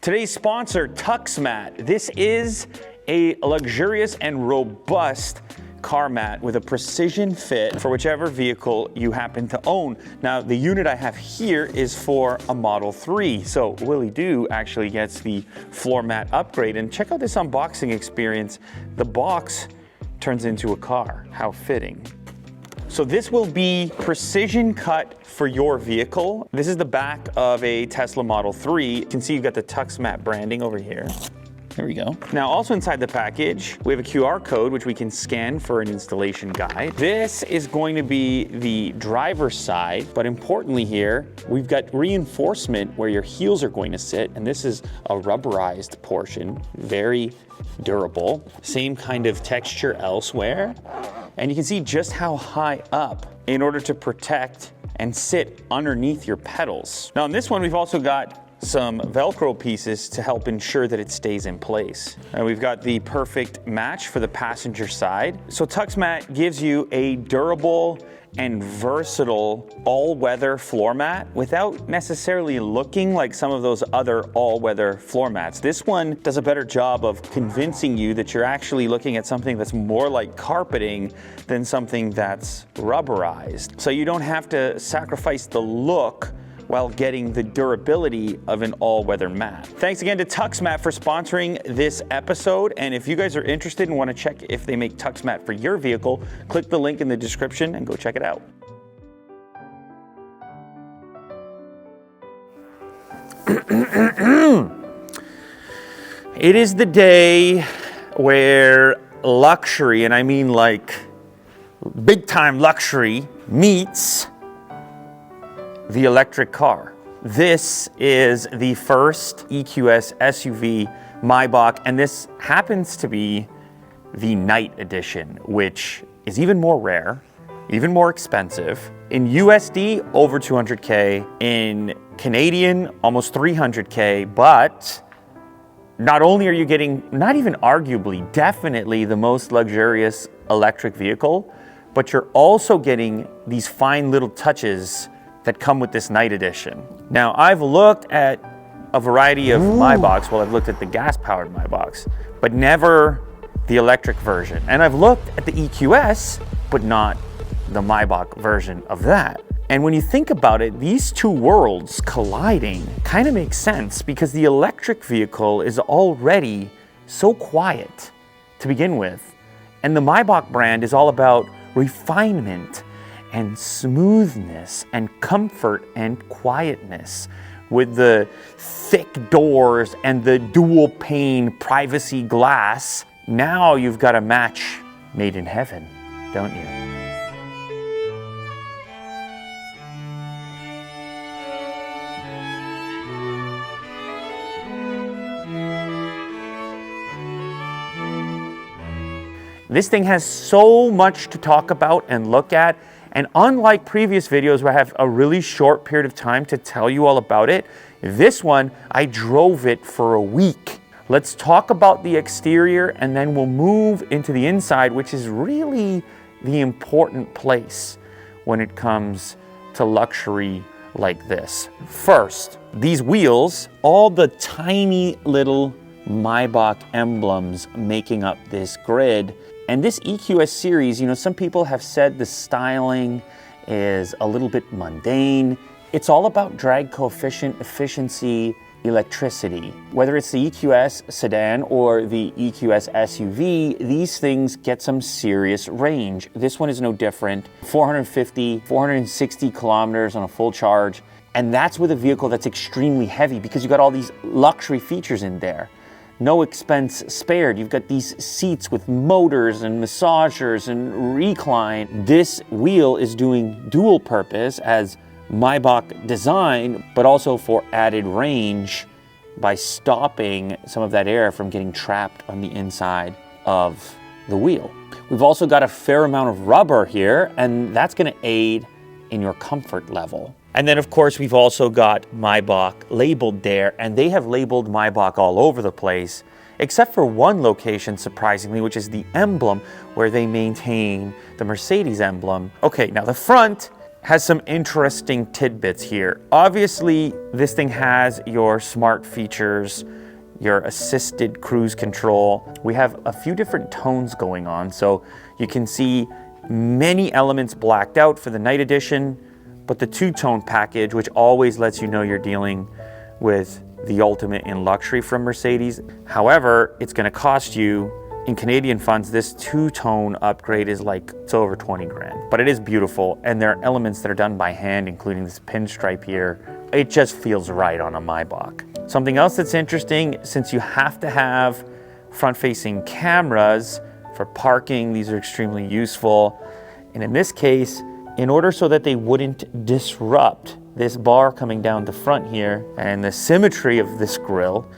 Today's sponsor, TuxMat. This is a luxurious and robust car mat with a precision fit for whichever vehicle you happen to own. Now, the unit I have here is for a Model 3. So Willie Doo actually gets the floor mat upgrade. And check out this unboxing experience. The box turns into a car. How fitting. So this will be precision cut for your vehicle. This is the back of a Tesla Model 3. You can see you've got the TuxMat branding over here. There we go. Now, also inside the package, we have a QR code which we can scan for an installation guide. This is going to be the driver's side, but importantly here, we've got reinforcement where your heels are going to sit, and this is a rubberized portion, very durable. Same kind of texture elsewhere. And you can see just how high up in order to protect and sit underneath your pedals. Now, on this one, we've also got some Velcro pieces to help ensure that it stays in place. And we've got the perfect match for the passenger side. So TuxMat gives you a durable and versatile all-weather floor mat without necessarily looking like some of those other all-weather floor mats. This one does a better job of convincing you that you're actually looking at something that's more like carpeting than something that's rubberized. So you don't have to sacrifice the look while getting the durability of an all-weather mat. Thanks again to TuxMat for sponsoring this episode. And if you guys are interested and want to check if they make TuxMat for your vehicle, click the link in the description and go check it out. It is the day where luxury, and I mean like big time luxury, meets the electric car. This is the first EQS SUV Maybach, and this happens to be the Night Edition, which is even more rare, even more expensive. In USD, over 200K. In Canadian, almost 300K, but not only are you getting, not even arguably, definitely the most luxurious electric vehicle, but you're also getting these fine little touches that come with this Night Edition. Now, I've looked at a variety of Maybachs, well, I've looked at the gas-powered Maybachs, but never the electric version. And I've looked at the EQS, but not the Maybach version of that. And when you think about it, these two worlds colliding kind of makes sense because the electric vehicle is already so quiet to begin with. And the Maybach brand is all about refinement and smoothness and comfort and quietness with the thick doors and the dual pane privacy glass. Now you've got a match made in heaven, don't you? This thing has so much to talk about and look at. And unlike previous videos where I have a really short period of time to tell you all about it, this one, I drove it for a week. Let's talk about the exterior and then we'll move into the inside, which is really the important place when it comes to luxury like this. First, these wheels, all the tiny little Maybach emblems making up this grid. And this EQS series, you know, some people have said the styling is a little bit mundane. It's all about drag coefficient, efficiency, electricity. Whether it's the EQS sedan or the EQS SUV, these things get some serious range. This one is no different. 450, 460 kilometers on a full charge. And that's with a vehicle that's extremely heavy because you've got all these luxury features in there. No expense spared. You've got these seats with motors and massagers and recline. This wheel is doing dual purpose as Maybach design, but also for added range by stopping some of that air from getting trapped on the inside of the wheel. We've also got a fair amount of rubber here, and that's going to aid in your comfort level. And then, of course, we've also got Maybach labeled there, and they have labeled Maybach all over the place, except for one location, surprisingly, which is the emblem, where they maintain the Mercedes emblem. Okay, now the front has some interesting tidbits here. Obviously, this thing has your smart features, your assisted cruise control. We have a few different tones going on, so you can see many elements blacked out for the night edition, but the two-tone package, which always lets you know you're dealing with the ultimate in luxury from Mercedes. However, it's gonna cost you, in Canadian funds, this two-tone upgrade is like, it's over 20 grand. But it is beautiful, and there are elements that are done by hand, including this pinstripe here. It just feels right on a Maybach. Something else that's interesting, since you have to have front-facing cameras for parking, these are extremely useful. And in this case, in order so that they wouldn't disrupt this bar coming down the front here and the symmetry of this grille,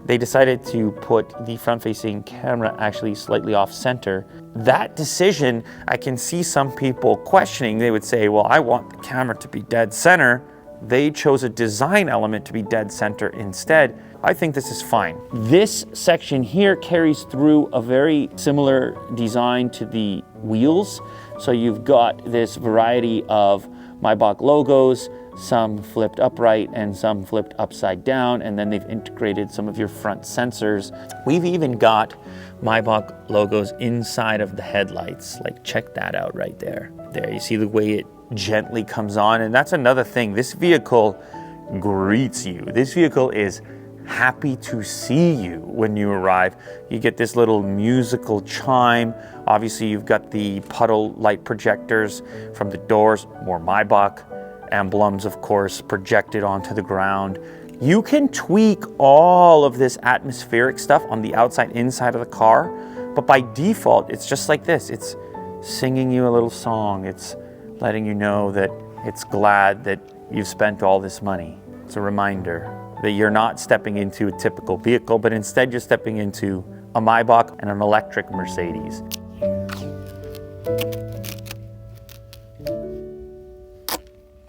they decided to put the front-facing camera actually slightly off-center. That decision, I can see some people questioning. They would say, well, I want the camera to be dead center. They chose a design element to be dead center instead. I think this is fine. This section here carries through a very similar design to the wheels. So you've got this variety of Maybach logos, some flipped upright and some flipped upside down, and then they've integrated some of your front sensors. We've even got Maybach logos inside of the headlights. Like, check that out right there. There, you see the way it gently comes on, and that's another thing. This vehicle greets you. This vehicle is happy to see you when you arrive. You get this little musical chime. Obviously, you've got the puddle light projectors from the doors, more Maybach emblems, of course, projected onto the ground. You can tweak all of this atmospheric stuff on the outside, inside of the car, but by default, it's just like this. It's singing you a little song. It's letting you know that it's glad that you've spent all this money. It's a reminder that you're not stepping into a typical vehicle, but instead you're stepping into a Maybach and an electric Mercedes.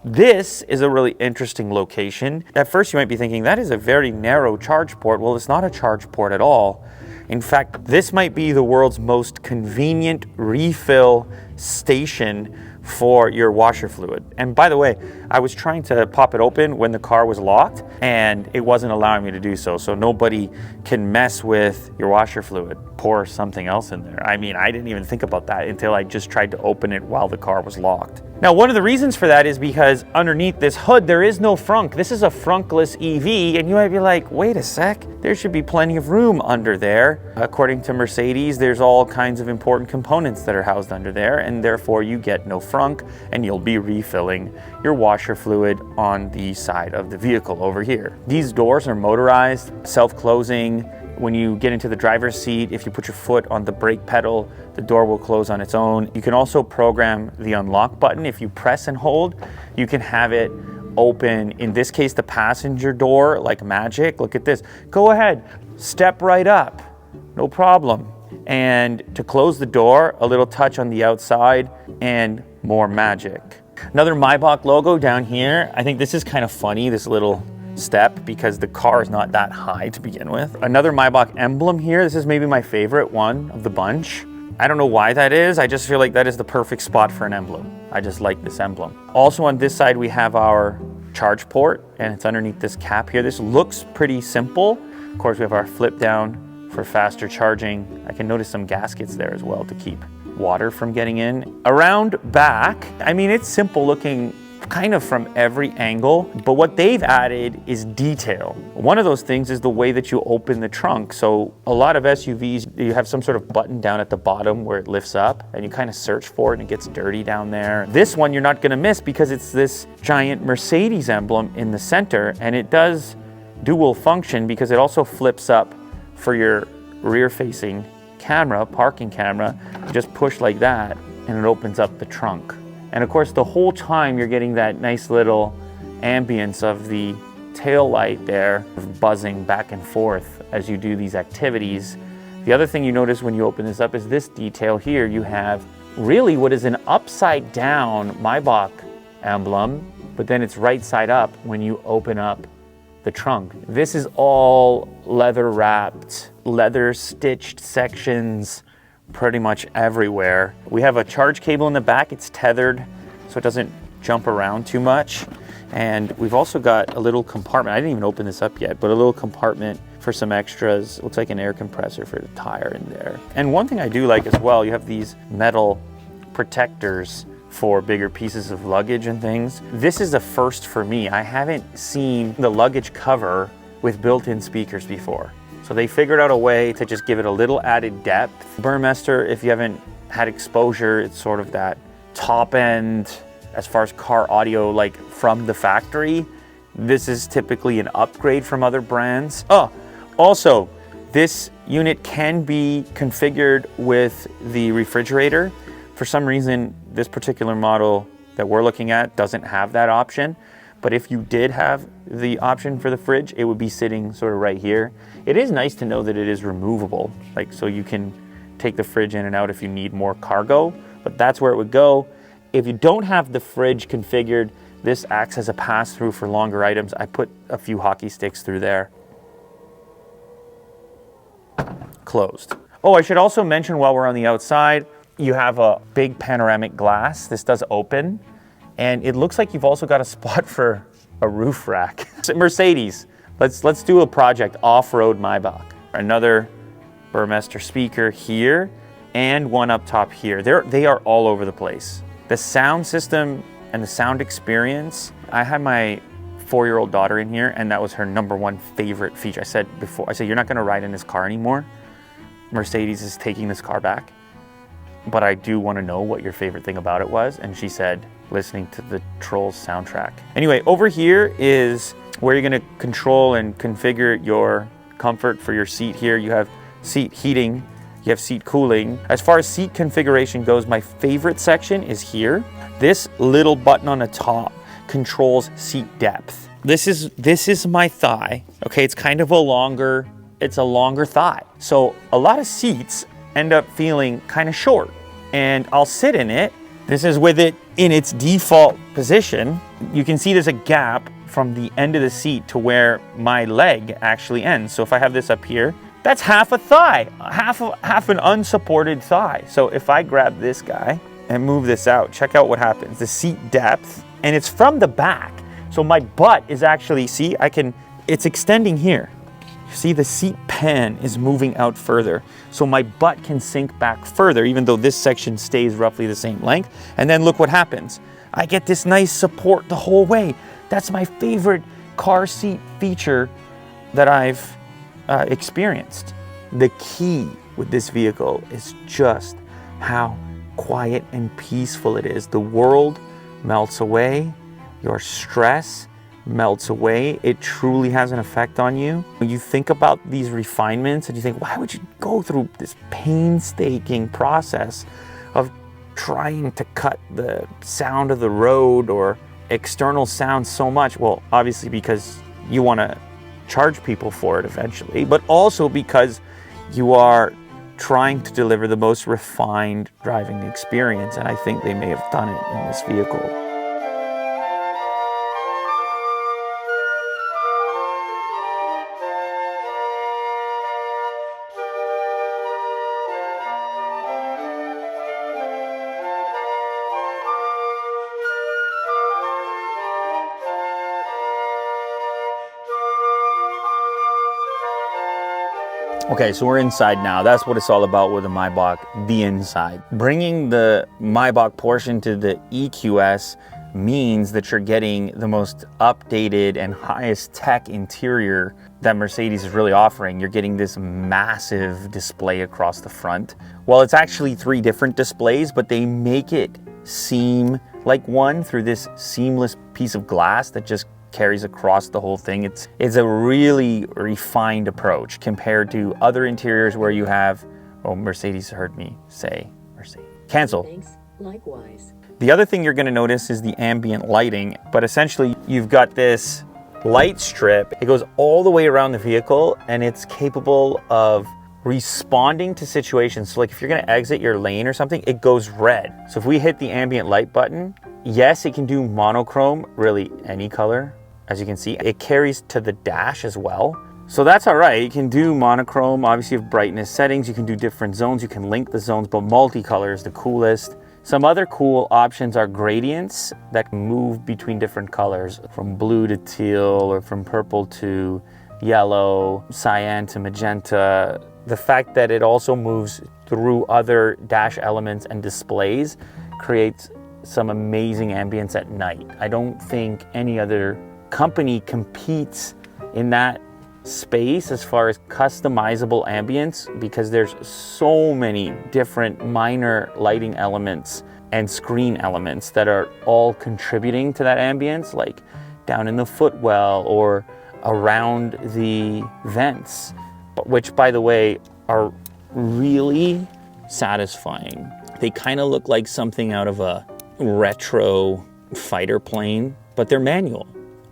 This is a really interesting location. At first you might be thinking, that is a very narrow charge port. Well, it's not a charge port at all. In fact, this might be the world's most convenient refill station for your washer fluid. And by the way, I was trying to pop it open when the car was locked and it wasn't allowing me to do so. So nobody can mess with your washer fluid. Pour something else in there. I mean, I didn't even think about that until I just tried to open it while the car was locked. Now, one of the reasons for that is because underneath this hood, there is no frunk. This is a frunkless EV, and you might be like, wait a sec, there should be plenty of room under there. According to Mercedes, there's all kinds of important components that are housed under there, and therefore you get no frunk, and you'll be refilling your washer fluid on the side of the vehicle over here. These doors are motorized, self-closing. When you get into the driver's seat, if you put your foot on the brake pedal, the door will close on its own. You can also program the unlock button. If you press and hold, you can have it open, in this case, the passenger door like magic. Look at this. Go ahead, step right up, no problem. And to close the door, a little touch on the outside and more magic. Another Maybach logo down here. I think this is kind of funny, this little step, because the car is not that high to begin with. Another Maybach emblem here. This is maybe my favorite one of the bunch. I don't know why that is. I just feel like that is the perfect spot for an emblem. I just like this emblem. Also on this side, we have our charge port, and it's underneath this cap here. This looks pretty simple. Of course, we have our flip down for faster charging. I can notice some gaskets there as well to keep water from getting in. Around back, I mean, it's simple looking kind of from every angle, but what they've added is detail. One of those things is the way that you open the trunk. So a lot of SUVs, you have some sort of button down at the bottom where it lifts up and you kind of search for it and it gets dirty down there. This one you're not gonna miss because it's this giant Mercedes emblem in the center, and it does dual function because it also flips up for your rear facing camera, parking camera. You just push like that and it opens up the trunk. And of course, the whole time you're getting that nice little ambience of the tail light there buzzing back and forth as you do these activities. The other thing you notice when you open this up is this detail here. You have really what is an upside down Maybach emblem, but then it's right side up when you open up the trunk. This is all leather wrapped, leather stitched sections pretty much everywhere. We have a charge cable in the back. It's tethered so it doesn't jump around too much. And we've also got a little compartment. I didn't even open this up yet, but a little compartment for some extras. Looks like an air compressor for the tire in there. And one thing I do like as well, you have these metal protectors for bigger pieces of luggage and things. This is a first for me. I haven't seen the luggage cover with built-in speakers before. So they figured out a way to just give it a little added depth. Burmester, if you haven't had exposure, it's sort of that top end as far as car audio, like from the factory. This is typically an upgrade from other brands. Oh, also, this unit can be configured with the refrigerator. For some reason, this particular model that we're looking at doesn't have that option. But if you did have the option for the fridge, it would be sitting sort of right here. It is nice to know that it is removable, like so you can take the fridge in and out if you need more cargo, but that's where it would go. If you don't have the fridge configured, this acts as a pass-through for longer items. I put a few hockey sticks through there. Closed. Oh, I should also mention while we're on the outside, you have a big panoramic glass. This does open, and it looks like you've also got a spot for a roof rack. Mercedes, let's do a project, off-road Maybach. Another Burmester speaker here, and one up top here. They are all over the place. The sound system and the sound experience, I had my 4-year-old daughter in here, and that was her #1 favorite feature. I said, you're not gonna ride in this car anymore. Mercedes is taking this car back, but I do wanna know what your favorite thing about it was. And she said, listening to the Trolls soundtrack. Anyway, over here is where you're gonna control and configure your comfort for your seat here. You have seat heating, you have seat cooling. As far as seat configuration goes, my favorite section is here. This little button on the top controls seat depth. This is my thigh. Okay, it's kind of a longer thigh. So a lot of seats end up feeling kind of short, and I'll sit in it. This is with it in its default position. You can see there's a gap from the end of the seat to where my leg actually ends. So if I have this up here, that's half a thigh, half an unsupported thigh. So if I grab this guy and move this out, check out what happens. The seat depth, and it's from the back. So my butt is actually, see, it's extending here. See, the seat pan is moving out further. So my butt can sink back further, even though this section stays roughly the same length. And then look what happens. I get this nice support the whole way. That's my favorite car seat feature that I've experienced. The key with this vehicle is just how quiet and peaceful it is. The world melts away, your stress melts away. It truly has an effect on you. When you think about these refinements and you think, why would you go through this painstaking process of trying to cut the sound of the road or external sound so much? Well, obviously because you want to charge people for it eventually, but also because you are trying to deliver the most refined driving experience, and I think they may have done it in this vehicle. Okay, so we're inside now. That's what it's all about with the Maybach, the inside. Bringing the Maybach portion to the EQS means that you're getting the most updated and highest tech interior that Mercedes is really offering. You're getting this massive display across the front. Well, it's actually 3 different displays, but they make it seem like one through this seamless piece of glass that just carries across the whole thing. It's a really refined approach compared to other interiors where you have, oh, Mercedes heard me say, Mercedes. Cancel. Thanks, likewise. The other thing you're gonna notice is the ambient lighting, but essentially you've got this light strip. It goes all the way around the vehicle and it's capable of responding to situations. So like if you're gonna exit your lane or something, it goes red. So if we hit the ambient light button, yes, it can do monochrome, really any color. As you can see, it carries to the dash as well. So that's all right. You can do monochrome, obviously you have brightness settings, you can do different zones, you can link the zones, but multicolor is the coolest. Some other cool options are gradients that move between different colors, from blue to teal or from purple to yellow, cyan to magenta. The fact that it also moves through other dash elements and displays creates some amazing ambience at night. I don't think any other company competes in that space as far as customizable ambience, because there's so many different minor lighting elements and screen elements that are all contributing to that ambience, like down in the footwell or around the vents, which, by the way, are really satisfying. They kind of look like something out of a retro fighter plane, but they're manual.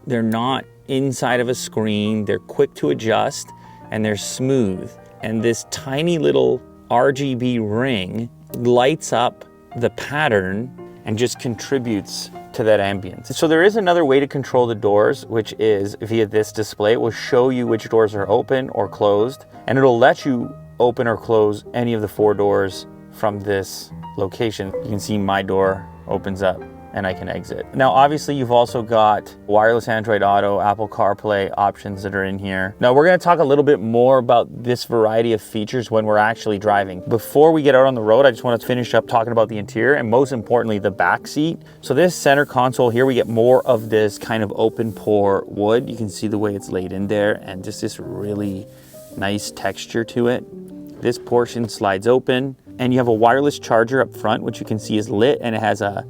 They're not inside of a screen, they're quick to adjust, and they're smooth. And this tiny little RGB ring lights up the pattern and just contributes to that ambience. So there is another way to control the doors, which is via this display. It will show you which doors are open or closed, and it'll let you open or close any of the 4 doors from this location. You can see my door opens up and I can exit. Now, obviously, you've also got wireless Android Auto, Apple CarPlay options that are in here. Now, we're gonna talk a little bit more about this variety of features when we're actually driving. Before we get out on the road, I just wanna finish up talking about the interior and, most importantly, the back seat. So this center console here, we get more of this kind of open pore wood. You can see the way it's laid in there and just this really nice texture to it. This portion slides open and you have a wireless charger up front, which you can see is lit, and it has a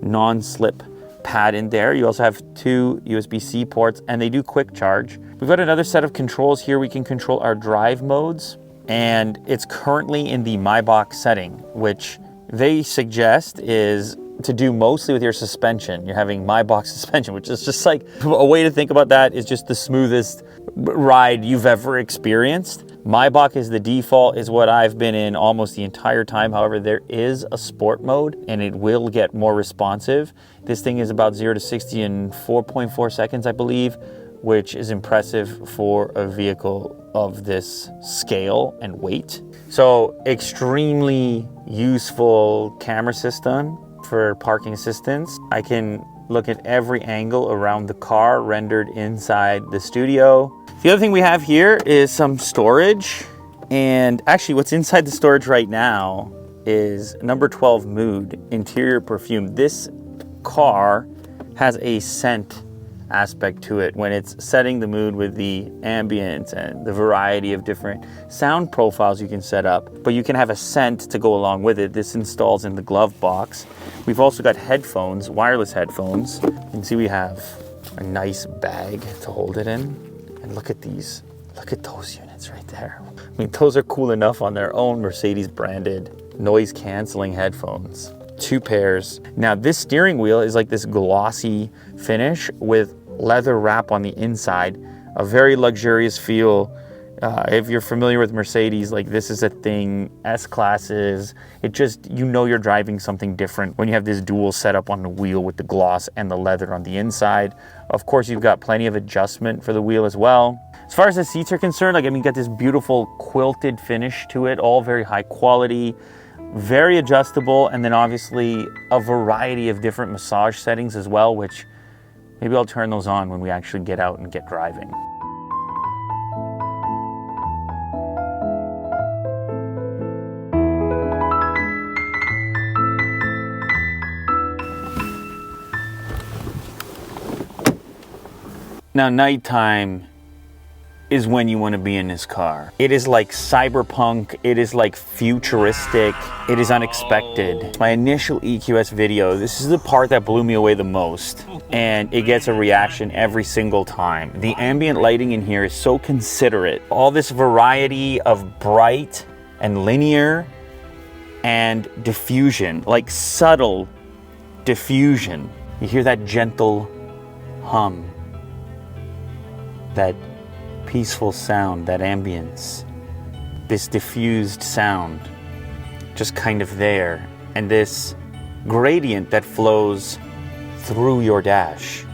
non-slip pad in there. You also have 2 USB-C ports and they do quick charge. We've got another set of controls here. We can control our drive modes, and it's currently in the Maybach setting, which they suggest is to do mostly with your suspension. You're having Maybach suspension, which is just like, a way to think about that is just the smoothest ride you've ever experienced. Maybach is the default, is what I've been in almost the entire time. However, there is a sport mode and it will get more responsive. This thing is about 0 to 60 in 4.4 seconds, I believe, which is impressive for a vehicle of this scale and weight. So extremely useful camera system for parking assistance. I can look at every angle around the car rendered inside the studio. The other thing we have here is some storage, and actually what's inside the storage right now is number 12 mood interior perfume. This car has a scent aspect to it when it's setting the mood with the ambience and the variety of different sound profiles you can set up, but you can have a scent to go along with it. This installs in the glove box. We've also got headphones, wireless headphones. You can see we have a nice bag to hold it in. And look at these, look at those units right there. I mean, those are cool enough on their own, Mercedes branded noise canceling headphones. 2 pairs. Now this steering wheel is like this glossy finish with leather wrap on the inside, a very luxurious feel. If you're familiar with Mercedes, like this is a thing, S-classes, it just, you know you're driving something different when you have this dual setup on the wheel with the gloss and the leather on the inside. Of course, you've got plenty of adjustment for the wheel as well. As far as the seats are concerned, like, I mean, you got this beautiful quilted finish to it, all very high quality, very adjustable, and then obviously a variety of different massage settings as well, which maybe I'll turn those on when we actually get out and get driving. Now, nighttime is when you want to be in this car. It is like cyberpunk, it is like futuristic, it is unexpected. My initial EQS video, this is the part that blew me away the most, and it gets a reaction every single time. The ambient lighting in here is so considerate. All this variety of bright and linear and diffusion, like subtle diffusion. You hear that gentle hum, that peaceful sound, that ambience, this diffused sound just kind of there, and this gradient that flows through your dash.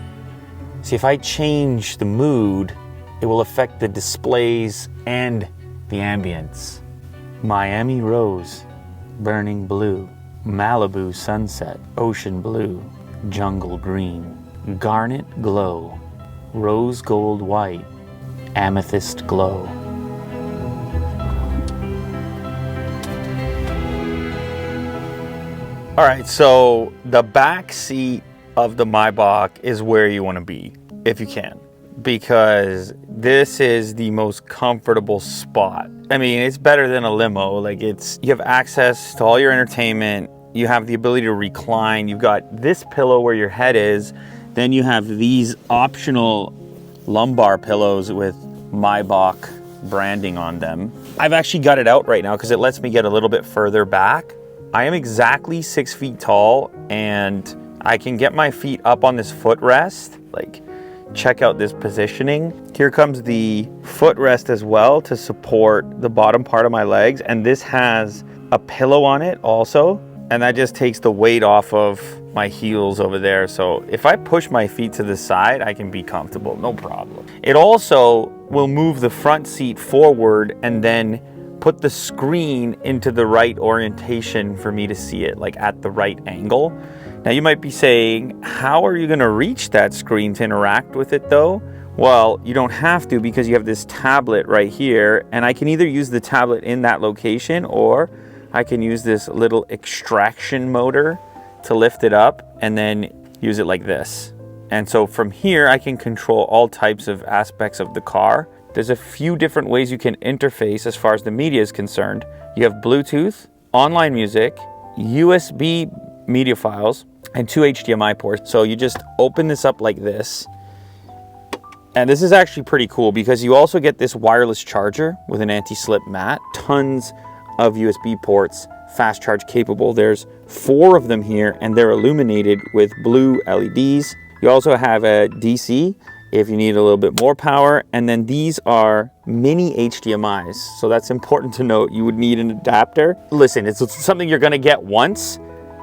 See, if I change the mood, it will affect the displays and the ambience. Miami Rose, burning blue. Malibu sunset, ocean blue, jungle green, garnet glow, rose gold white, amethyst glow. All right, so the back seat of the Maybach is where you want to be, if you can, because this is the most comfortable spot. I mean, it's better than a limo. Like, you have access to all your entertainment. You have the ability to recline. You've got this pillow where your head is. Then you have these optional lumbar pillows with Maybach branding on them. I've actually got it out right now because it lets me get a little bit further back. I am exactly 6 feet tall, and I can get my feet up on this footrest. Like, check out this positioning. Here comes the footrest as well to support the bottom part of my legs, and this has a pillow on it also, and that just takes the weight off of my heels over there. So if I push my feet to the side, I can be comfortable, no problem. It also will move the front seat forward and then put the screen into the right orientation for me to see it, like at the right angle. Now you might be saying, how are you gonna reach that screen to interact with it though? Well, you don't have to, because you have this tablet right here, and I can either use the tablet in that location, or I can use this little extraction motor to lift it up and then use it like this. And so from here, I can control all types of aspects of the car. There's a few different ways you can interface as far as the media is concerned. You have Bluetooth, online music, USB media files, and 2 HDMI ports. So you just open this up like this. And this is actually pretty cool because you also get this wireless charger with an anti-slip mat, tons of USB ports, fast charge capable. There's 4 of them here, and they're illuminated with blue LEDs. You also have a DC if you need a little bit more power, and then these are mini HDMIs. So that's important to note. You would need an adapter. Listen, it's something you're gonna get once,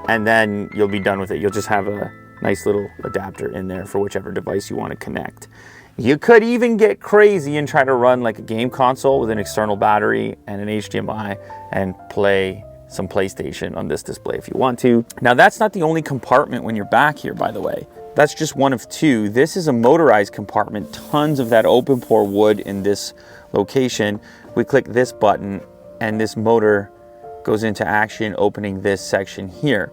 and then you'll be done with it. You'll just have a nice little adapter in there for whichever device you want to connect. You could even get crazy and try to run like a game console with an external battery and an HDMI and play some PlayStation on this display if you want to. Now, that's not the only compartment when you're back here, by the way. That's just one of 2. This is a motorized compartment, tons of that open pore wood in this location. We click this button and this motor goes into action, opening this section here.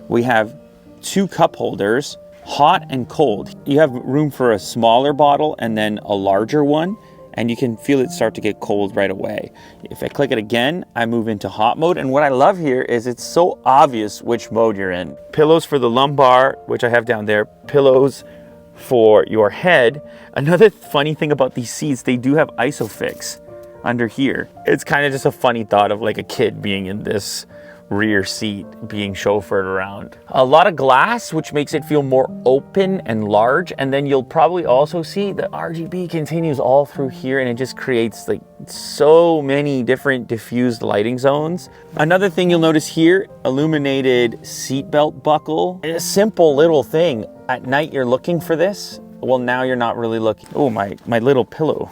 We have 2 cup holders, hot and cold. You have room for a smaller bottle and then a larger one, and you can feel it start to get cold right away. If I click it again, I move into hot mode, and what I love here is it's so obvious which mode you're in. Pillows for the lumbar, which I have down there, pillows for your head. Another funny thing about these seats, they do have ISOFIX under here. It's kind of just a funny thought of like a kid being in this rear seat being chauffeured around. A lot of glass, which makes it feel more open and large, and then you'll probably also see the RGB continues all through here, and it just creates like so many different diffused lighting zones. Another thing you'll notice here, illuminated seatbelt buckle. A simple little thing. At night you're looking for this. Well, now you're not really looking. Oh, my little pillow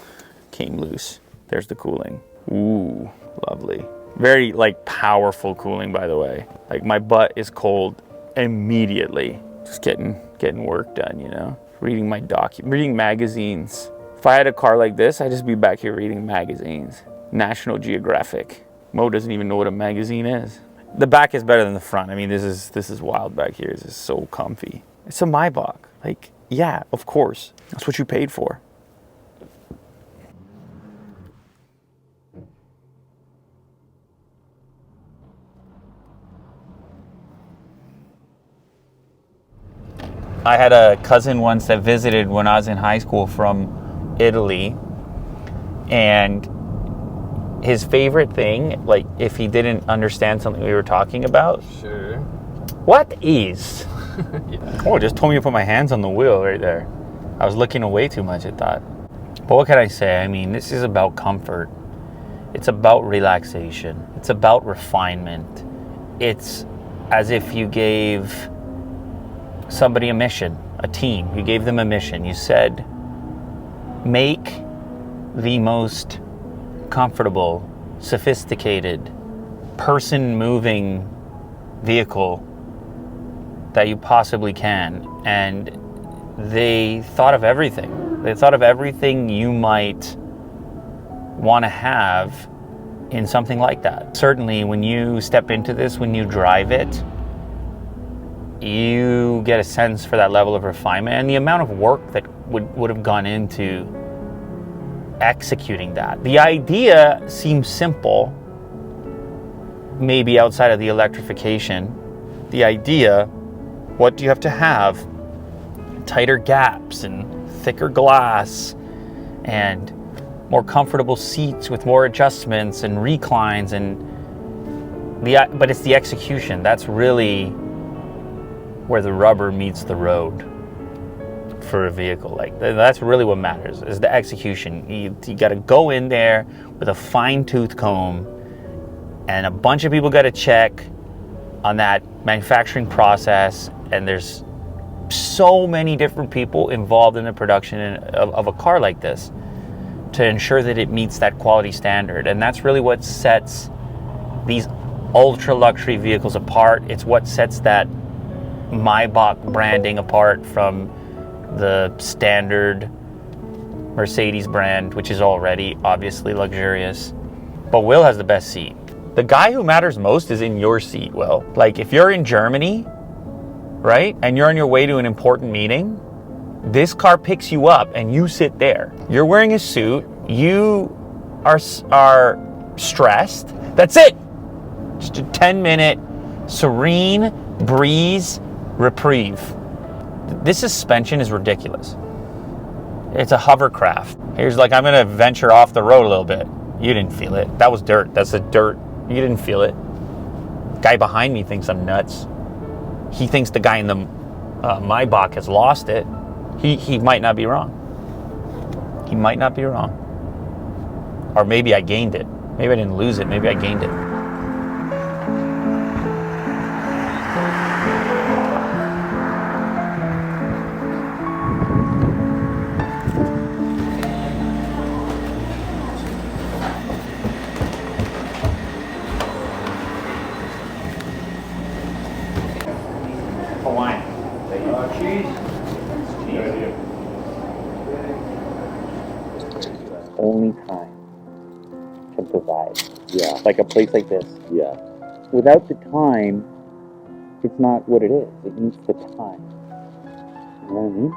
came loose. There's the cooling. Ooh, lovely. Very like powerful cooling, by the way. Like, my butt is cold immediately. Just getting work done, you know? Reading magazines. If I had a car like this, I'd just be back here reading magazines. National Geographic. Mo doesn't even know what a magazine is. The back is better than the front. I mean, this is wild back here. This is so comfy. It's a Maybach. Like, yeah, of course. That's what you paid for. I had a cousin once that visited when I was in high school from Italy, and his favorite thing, like if he didn't understand something we were talking about. Sure. What is? Yeah. Oh, just told me to put my hands on the wheel right there. I was looking away too much, I thought. But what can I say? I mean, this is about comfort. It's about relaxation. It's about refinement. It's as if you gave somebody a mission, a team. You gave them a mission. You said, make the most comfortable, sophisticated, person-moving vehicle that you possibly can. And they thought of everything. They thought of everything you might want to have in something like that. Certainly when you step into this, when you drive it, you get a sense for that level of refinement and the amount of work that would have gone into executing that. The idea seems simple, maybe outside of the electrification. The idea, what do you have to have? Tighter gaps and thicker glass and more comfortable seats with more adjustments and reclines, but it's the execution. That's really where the rubber meets the road for a vehicle. Like, that's really what matters, is the execution. You got to go in there with a fine-tooth comb, and a bunch of people got to check on that manufacturing process, and there's so many different people involved in the production of a car like this to ensure that it meets that quality standard. And that's really what sets these ultra luxury vehicles apart. It's what sets that Maybach branding apart from the standard Mercedes brand, which is already obviously luxurious. But Will has the best seat. The guy who matters most is in your seat, Will. Like, if you're in Germany, right, and you're on your way to an important meeting, this car picks you up and you sit there. You're wearing a suit, you are stressed. That's it. Just a 10-minute serene breeze reprieve. This suspension is ridiculous. It's a hovercraft. Here's like, I'm gonna venture off the road a little bit. You didn't feel it. That was dirt. That's the dirt. You didn't feel it. Guy behind me thinks I'm nuts. He thinks the guy in the Maybach has lost it. He might not be wrong. He might not be wrong. Or maybe I gained it. Maybe I didn't lose it. Maybe I gained it. Hawaiian. Cheese. Only time can provide. Yeah. Like a place like this. Yeah. Without the time, it's not what it is. It needs the time. You know what I mean?